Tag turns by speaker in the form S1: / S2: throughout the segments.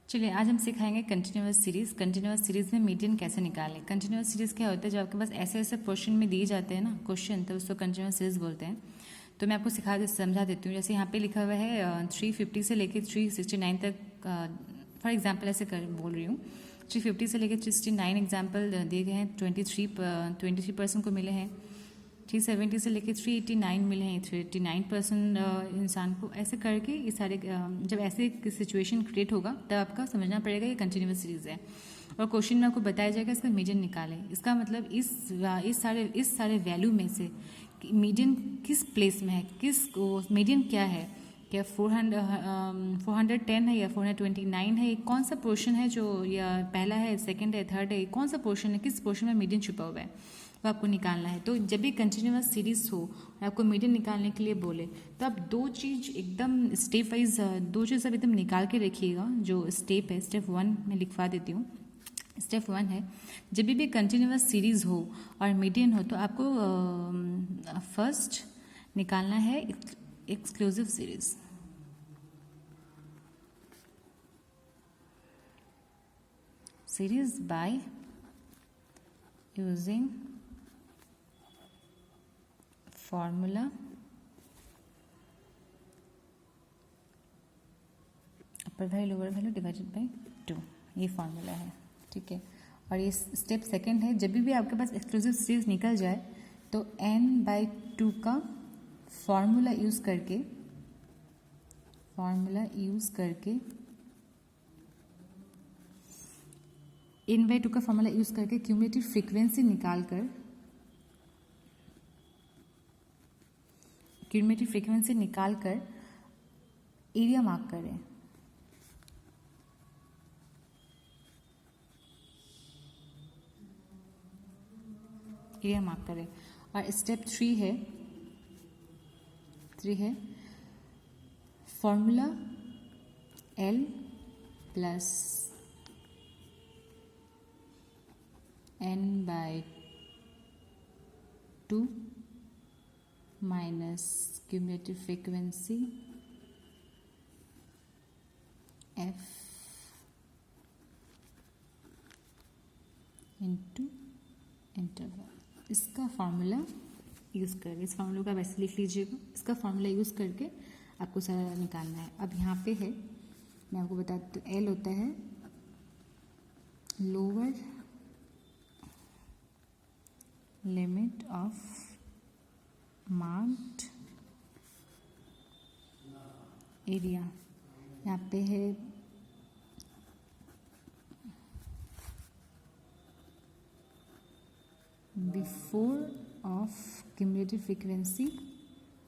S1: चलिए आज हम सिखाएंगे कंटिन्यूअस सीरीज। कंटिन्यूअस सीरीज में मीडियन कैसे निकालें। कंटिन्यूअस सीरीज क्या होता है, जब आपके पास ऐसे ऐसे क्वेश्चन में दिए जाते हैं ना क्वेश्चन, तो उसको कंटिन्यूअस सीरीज बोलते हैं। तो मैं आपको समझा देती हूँ। जैसे यहाँ पे लिखा हुआ है 350 से लेकर 369 तक, फॉर एग्जाम्पल ऐसे बोल रही हूँ। 350 से लेकर 369 एग्जाम्पल दिए गए हैं। 23% को मिले हैं। 370 से लेकर 389 मिले हैं। 389% इंसान को। ऐसे करके ये सारे जब ऐसे सिचुएशन क्रिएट होगा तब आपका समझना पड़ेगा ये कंटिन्यूअस सीरीज है। और क्वेश्चन में आपको बताया जाएगा इसका मीडियन निकालें। इसका मतलब इस सारे वैल्यू में से मीडियन किस प्लेस में है, मीडियन क्या है, क्या 410 है या 429 है, कौन सा पोर्शन है जो, या पहला है, सेकंड है, थर्ड है, कौन सा पोर्शन है, किस पोर्शन में मीडियन छुपा हुआ है, वो आपको निकालना है। तो जब भी कंटिन्यूअस सीरीज हो और आपको मीडियन निकालने के लिए बोले तो आप दो चीज़ एकदम स्टेप वाइज, दो चीज़ आप एकदम निकाल के रखिएगा। जो स्टेप है, स्टेप 1 में लिखवा देती हूँ। स्टेप 1 है, जब भी कंटिन्यूअस सीरीज हो और मीडियन हो तो आपको फर्स्ट निकालना है exclusive series. Series by using formula upper value lower value divided by 2, ये फॉर्मूला है, ठीक है। और ये स्टेप सेकंड है, जब भी आपके पास एक्सक्लूसिव सीरीज निकल जाए तो n/2 का फॉर्मूला यूज करके n/2 का फॉर्मूला यूज करके क्यूमुलेटिव फ्रीक्वेंसी निकालकर एरिया मार्क करें। और स्टेप 3 है formula L plus n/2 minus cumulative frequency f into interval. इसका फार्मूला यूज़ करके, इस फार्मूला को आप ऐसे लिख लीजिएगा। इसका फार्मूला यूज़ करके आपको सारा निकालना है। अब यहाँ पे है, मैं आपको बताती हूँ, L होता है lower limit of marked area. यहाँ पे है before of cumulative frequency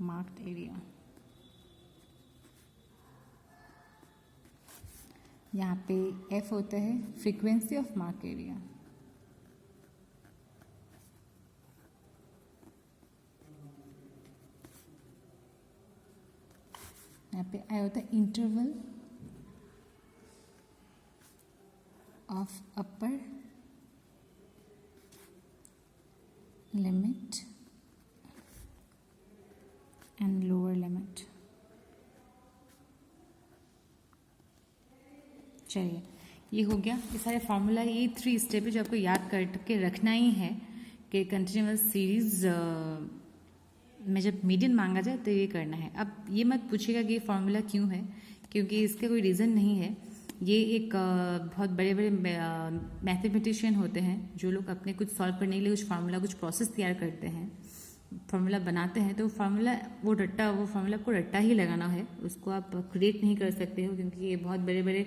S1: marked area. यहाँ पे F होता है फ्रीक्वेंसी ऑफ मार्क एरिया। यहाँ पे I होता है interval of upper limit and lower limit. चलिए, ये हो गया। ये सारे फार्मूला, ये 3 स्टेप है जो आपको याद करके रखना ही है कि कंटिन्यूअस सीरीज में जब मीडियन मांगा जाए तो ये करना है। अब ये मत पूछिएगा कि ये फार्मूला क्यों है, क्योंकि इसका कोई रीज़न नहीं है। ये एक बहुत बड़े बड़े मैथमेटिशियन होते हैं जो लोग अपने कुछ सॉल्व करने के लिए कुछ फार्मूला, कुछ प्रोसेस तैयार करते हैं, फार्मूला बनाते हैं। तो फार्मूला वो फार्मूला आपको रट्टा ही लगाना है, उसको आप क्रिएट नहीं कर सकते हो, क्योंकि ये बहुत बड़े बड़े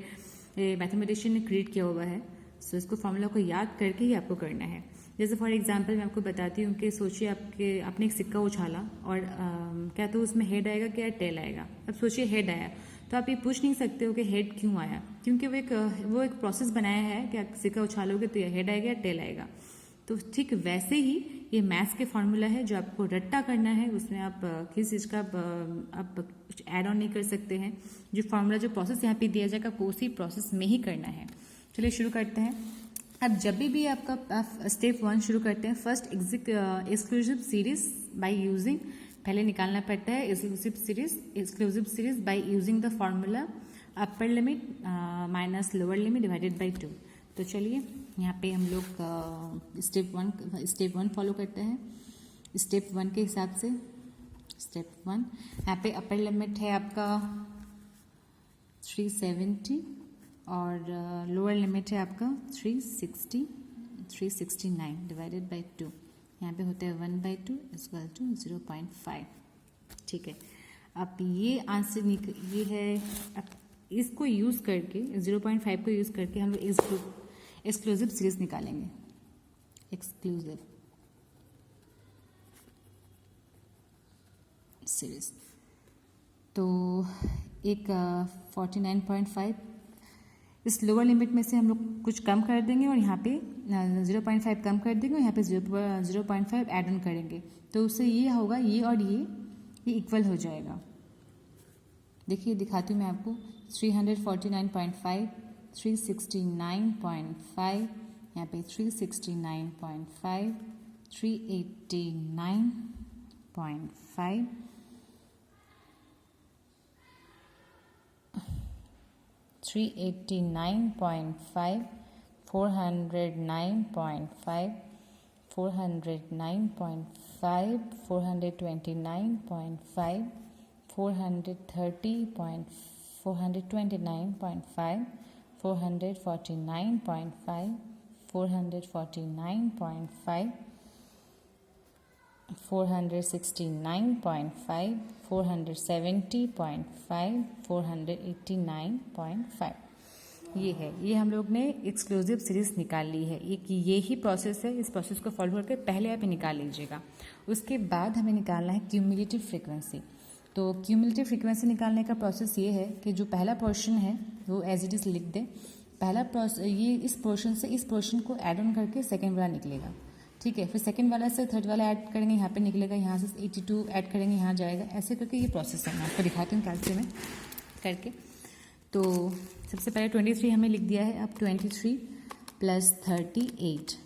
S1: मैथमेटिशियन ने क्रिएट किया हुआ है। सो इसको फार्मूला को याद करके ही आपको करना है। जैसे फॉर एग्जांपल मैं आपको बताती हूँ कि सोचिए आपने एक सिक्का उछाला और क्या तो उसमें हेड आएगा क्या टेल आएगा। अब सोचिए हेड आया, तो आप ये पूछ नहीं सकते हो कि हेड क्यों आया, क्योंकि वो एक प्रोसेस बनाया है कि आप सिक्का उछालोगे तो या हेड आएगा या टेल आएगा। तो ठीक वैसे ही ये मैथ्स के फार्मूला है जो आपको रट्टा करना है। उसमें आप किसी चीज़ का आप कुछ ऐड ऑन नहीं कर सकते हैं। जो फार्मूला, जो प्रोसेस यहाँ पे दिया जाएगा, आपको उसी प्रोसेस में ही करना है। चलिए शुरू करते हैं। अब जब भी आपका स्टेप 1 शुरू करते हैं, first exclusive series by using, पहले निकालना पड़ता है exclusive series by using the formula upper limit minus lower limit divided by 2। तो चलिए यहाँ पे हम लोग स्टेप वन फॉलो करते हैं। स्टेप वन के हिसाब से स्टेप वन, यहाँ पे अपर लिमिट है आपका 370 और लोअर लिमिट है आपका 369 डिवाइडेड बाय 2। यहाँ पे होता है 1/2 इक्वल टू 0.5। ठीक है, अब ये आंसर ये है। अब इसको यूज़ करके 0.5 को यूज़ करके हम लोग एक्सक्लूसिव सीरीज निकालेंगे। एक्सक्लूसिव सीरीज तो एक 49.5, इस लोअर लिमिट में से हम लोग कुछ कम कर देंगे और यहाँ पे 0.5 कम कर देंगे और यहाँ पे 0.5 ऐड ऑन करेंगे। तो उससे ये होगा, ये और ये इक्वल हो जाएगा। देखिए दिखाती हूँ मैं आपको। 349.5, 369.5, यहाँ पे 369.5, 389.5, 389.5, 409.5, 409.5, 429.5, 430.5, 429.5, 449.5, 449.5, 469.5, 470.5, 489.5। ये है, ये हम लोग ने एक्सक्लूसिव सीरीज निकाल ली है। एक ये ही प्रोसेस है, इस प्रोसेस को फॉलो करके पहले आप निकाल लीजिएगा। उसके बाद हमें निकालना है क्यूमुलेटिव फ्रीक्वेंसी। तो क्यूमुलेटिव फ्रीक्वेंसी निकालने का प्रोसेस ये है कि जो पहला पोर्शन है वो एज इट इज़ लिख दें। पहला प्रोसेस ये, इस पोर्शन से इस पोर्शन को ऐड ऑन करके सेकेंड वाला निकलेगा। ठीक है, फिर सेकंड वाला से थर्ड वाला ऐड करेंगे, यहाँ पे निकलेगा, यहाँ से 82 ऐड करेंगे, यहाँ जाएगा। ऐसे करके ये प्रोसेस है। मैं आपको दिखाती हूँ कैलकुलेट में करके। तो सबसे पहले 23 हमें लिख दिया है। अब 23 प्लस 38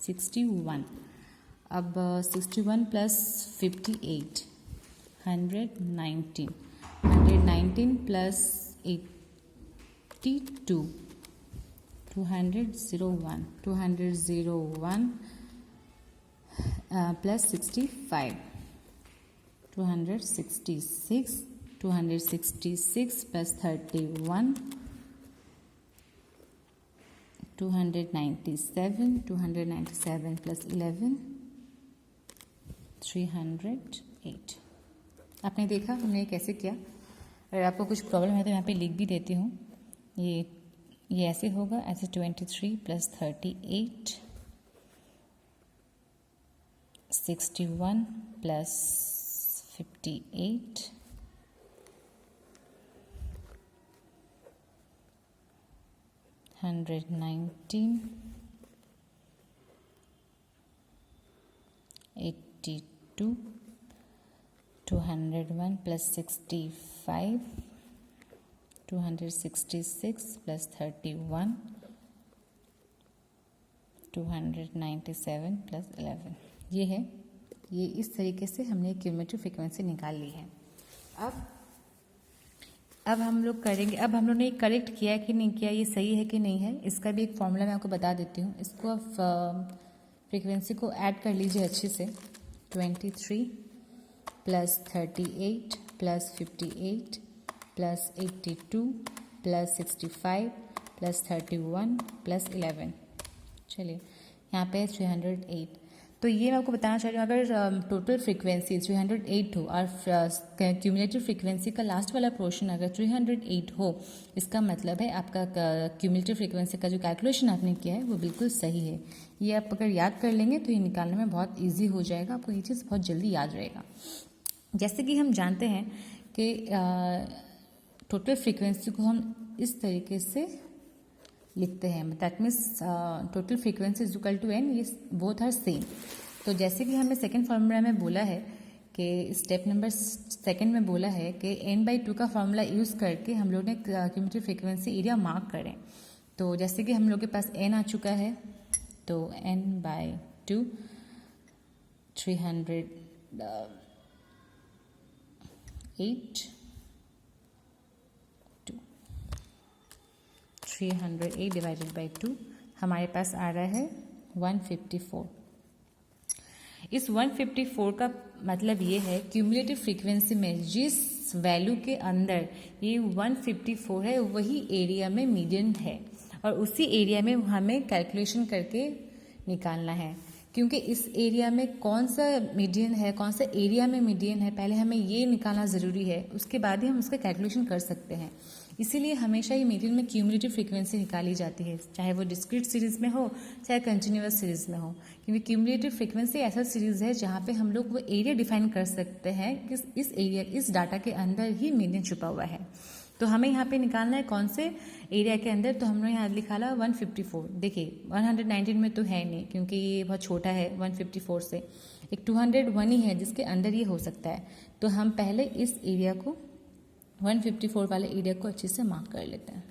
S1: 61, अब 61 plus 58 119, 119 plus 82 201, 201 plus 65 266, 266 plus 31 297, 297 plus 11 308। आपने देखा हमने कैसे किया। अगर आपको कुछ प्रॉब्लम है तो यहाँ पे लिख भी देती हूँ। ये ऐसे होगा, ऐसे 23 plus 38 61 plus 58 119 82 201 plus 65 266 plus 31 297 plus 11। ये है, ये इस तरीके से हमने क्यूमुलेटिव फ्रीक्वेंसी निकाल ली है। अब हम लोग करेंगे, अब हम लोग ने करेक्ट किया है कि नहीं किया, ये सही है कि नहीं है, इसका भी एक फॉर्मूला मैं आपको बता देती हूँ। इसको आप फ्रीक्वेंसी को ऐड कर लीजिए अच्छे से। 23 plus 38 plus 58 plus 82 plus 65 plus 31 plus 11। चलिए यहाँ पे 308। तो ये मैं आपको बताना चाह रही हूँ, अगर टोटल फ्रीक्वेंसी 308 हो और क्यूमुलेटिव फ्रीक्वेंसी का लास्ट वाला पोर्शन अगर 308 हो, इसका मतलब है आपका क्यूमुलेटिव फ्रीक्वेंसी का जो कैलकुलेशन आपने किया है वो बिल्कुल सही है। ये आप अगर याद कर लेंगे तो ये निकालने में बहुत ईजी हो जाएगा, आपको ये चीज़ बहुत जल्दी याद रहेगा। जैसे कि हम जानते हैं कि टोटल फ्रीक्वेंसी को हम इस तरीके से लिखते हैं, that means total frequency is equal to n, ये बोथ आर सेम। तो जैसे कि हमें सेकंड फार्मूला में बोला है कि स्टेप नंबर सेकंड में बोला है कि n/2 का फार्मूला यूज़ करके हम लोग ने क्यूमुलेटिव फ्रीक्वेंसी एरिया मार्क करें। तो जैसे कि हम लोग के पास n आ चुका है, तो n/2 308 2 308 डिवाइडेड बाई 2 हमारे पास आ रहा है 154। इस 154 का मतलब ये है क्यूमुलेटिव फ्रीक्वेंसी में जिस वैल्यू के अंदर ये 154 है वही एरिया में मीडियन है और उसी एरिया में हमें कैलकुलेशन करके निकालना है। क्योंकि इस एरिया में कौन सा मीडियन है, कौन सा एरिया में मीडियन है, पहले हमें ये निकालना ज़रूरी है, उसके बाद ही हम उसका कैलकुलेशन कर सकते हैं। इसीलिए हमेशा ये मीडियन में क्यूमुलेटिव फ्रीक्वेंसी निकाली जाती है, चाहे वो डिस्क्रीट सीरीज़ में हो चाहे कंटिन्यूअस सीरीज़ में हो। क्योंकि क्यूमुलेटिव फ्रीक्वेंसी ऐसा सीरीज़ है जहाँ पे हम लोग वो एरिया डिफाइन कर सकते हैं कि इस डाटा के अंदर ही मीडियन छुपा हुआ है। तो हमें यहाँ पे निकालना है कौन से एरिया के अंदर, तो हमने यहाँ लिखा ला 154। देखिए 119 में तो है नहीं क्योंकि ये बहुत छोटा है 154 से, एक 201 ही है जिसके अंदर ये हो सकता है। तो हम पहले इस एरिया को 154 वाले एरिया को अच्छे से मार्क कर लेते हैं।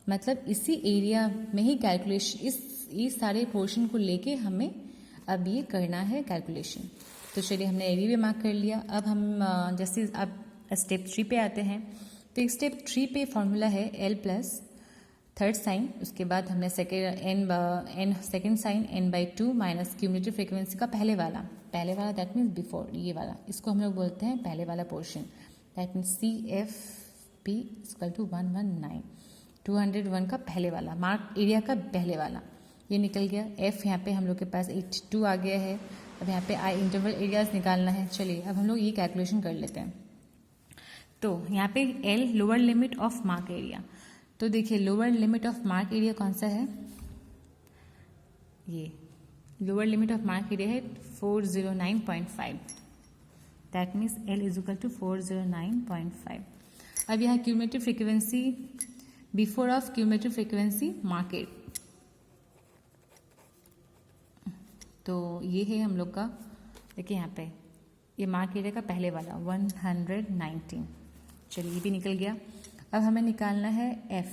S1: मतलब इसी एरिया में ही कैलकुलेशन, इस सारे पोर्शन को लेके हमें अब ये करना है कैलकुलेशन। तो चलिए हमने एरिया भी मार्क कर लिया। अब हम जैसे अब स्टेप 3 पे आते हैं। तो स्टेप 3 पे फॉर्मूला है L प्लस थर्ड साइन, उसके बाद हमने second sign n/2 minus cumulative frequency का पहले वाला दैट मीन्स बिफोर, ये वाला, इसको हम लोग बोलते हैं पहले वाला पोर्शन, दैट मीन्स CFP = 119, 201 का पहले वाला मार्क एरिया का पहले वाला ये निकल गया। F यहाँ पे हम लोग के पास 82 आ गया है। अब यहाँ पे I इंटरवल एरियाज निकालना है। चलिए अब हम लोग ये कैलकुलेशन कर लेते हैं। तो यहाँ पे L lower limit of mark area, तो देखिए lower limit of mark area कौन सा है, ये lower limit of mark area है 409.5, दैट मीन्स L = 409.5। अब यहाँ cumulative frequency before of cumulative frequency mark area, तो ये है हम लोग का, देखिए यहाँ पे ये मार्क एरिया का पहले वाला 119। चलिए ये भी निकल गया। अब हमें निकालना है F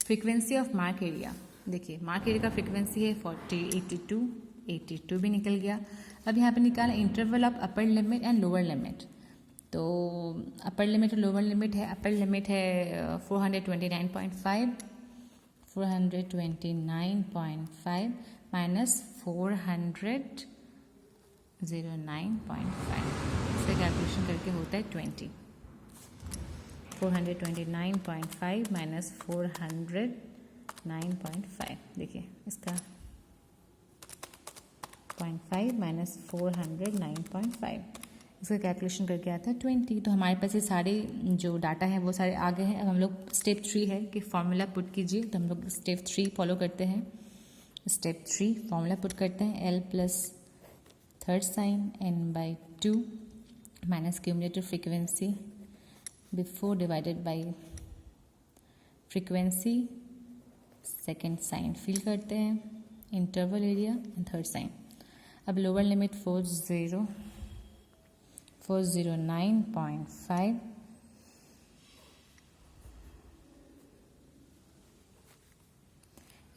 S1: frequency of mark area. देखिए मार्क एरिया का फ्रीक्वेंसी है 40, 82 भी निकल गया। अब यहाँ पे निकालना interval of upper limit and lower limit. तो अपर लिमिट और लोअर लिमिट है, अपर लिमिट है 429.5 माइनस 409.5, इसका कैलकुलेशन करके होता है 20। 429.5 माइनस 409.5, देखिए इसका 0.5 माइनस 409.5, इसका कैलकुलेशन करके आता है 20। तो हमारे पास ये सारे जो डाटा हैं वो सारे आगे हैं। अब हम लोग स्टेप 3 है कि फॉर्मूला पुट कीजिए, तो हम लोग स्टेप 3 फॉलो करते हैं। स्टेप 3 फॉर्मूला पुट करते हैं L plus third sign n/2 minus cumulative frequency before divided by frequency, second sign fill करते हैं, interval area and third sign. अब लोअर लिमिट 409.5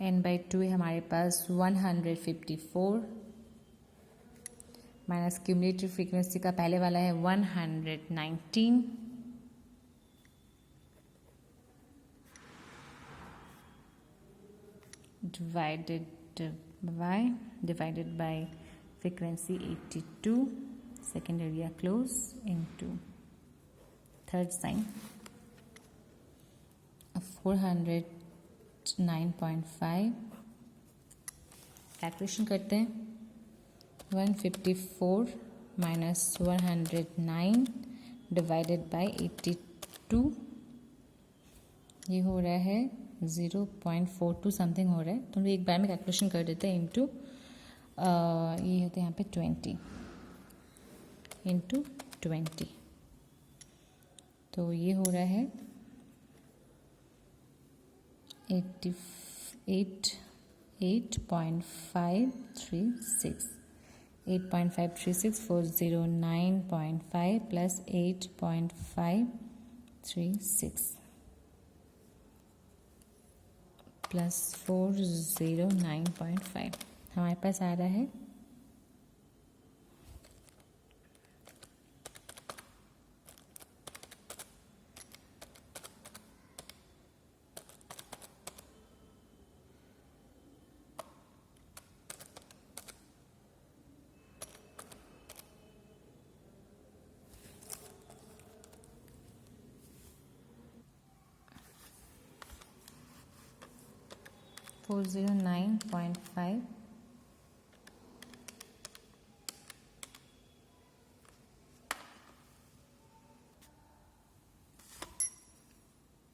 S1: n/2 है हमारे पास 154 माइनस क्यूमुलेटिव फ्रीक्वेंसी का पहले वाला है 119 divided by frequency 82, second area close into third sign 409.5। Calculation करते हैं 154 माइनस 109 डिवाइडेड बाई 82, ये हो रहा है 0.42 समथिंग हो रहा है। तो हम एक बार में कैलकुलेशन कर देते हैं इंटू ये होते हैं यहाँ पे 20 इंटू 20, तो ये हो रहा है 8.536 409.5 प्लस 8.536 प्लस 409.5 हमारे पास आ रहा है 1 409.5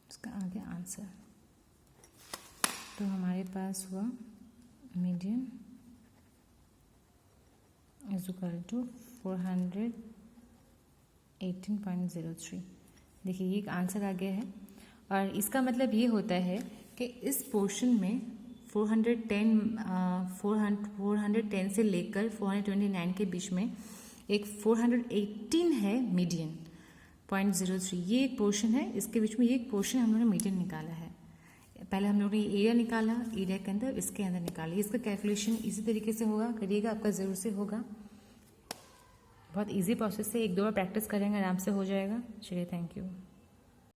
S1: इसका आगे आंसर। तो हमारे पास हुआ मीडियन इज इक्वल टू 418.03। देखिए ये एक आंसर आ गया है, और इसका मतलब ये होता है कि इस पोर्शन में 410 से लेकर 429 के बीच में एक 418 है मीडियन 0.03। ये एक पोर्शन है, इसके बीच में ये एक पोर्शन हम लोगों ने मीडियन निकाला है। पहले हम लोगों ने एरिया निकाला, एरिया के अंदर इसके अंदर निकालिए। इसका कैलकुलेशन इसी तरीके से होगा, करिएगा, आपका ज़रूर से होगा। बहुत इजी प्रोसेस है, एक दो बार प्रैक्टिस करेंगे आराम से हो जाएगा। चलिए, थैंक यू।